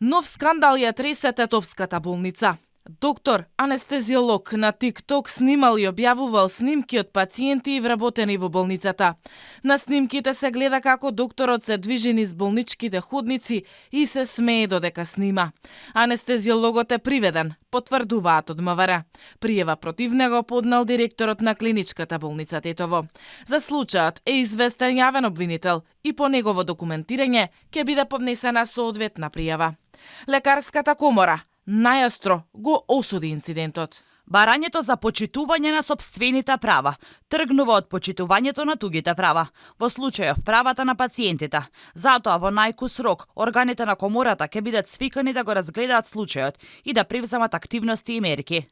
Нов скандал ја тресе тетовската болница. Доктор, анестезиолог на TikTok снимал и објавувал снимки од пациенти и вработени во болницата. На снимките се гледа како докторот се движи низ болничките ходници и се смее додека снима. Анестезиологот е приведен, потврдуваат од МВР. Пријава против него поднел директорот на клиничката болница Тетово. За случајот е известен јавен обвинител и по негово документирање ќе биде поднесена соодветна пријава. Лекарската комора најастро го осуди инцидентот. Барањето за почитување на сопствените права тргнува од почитувањето на тугите права, во случајов правата на пациентите. Затоа во најкус рок органите на комората ќе бидат свикани да го разгледаат случајот и да превземат активности и мерки.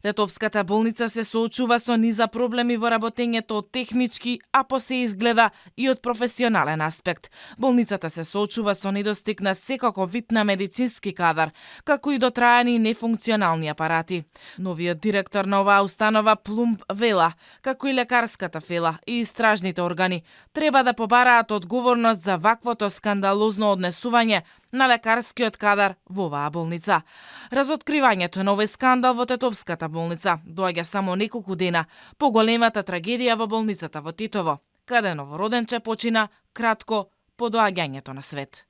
Тетовската болница се соочува со низа проблеми во работењето од технички, а по се изгледа и од професионален аспект. Болницата се соочува со недостиг на секако вид на медицински кадар, како и дотрајани и нефункционални апарати. Новиот директор на оваа установа Плумб вела, како и лекарската фела и истражните органи, треба да побараат одговорност за ваквото скандалозно однесување на лекарскиот кадар во оваа болница. Разоткривањето на овој скандал во Тетовската болница доаѓа само неколку дена по големата трагедија во болницата во Тетово, каде новороденче почина кратко по доаѓањето на свет.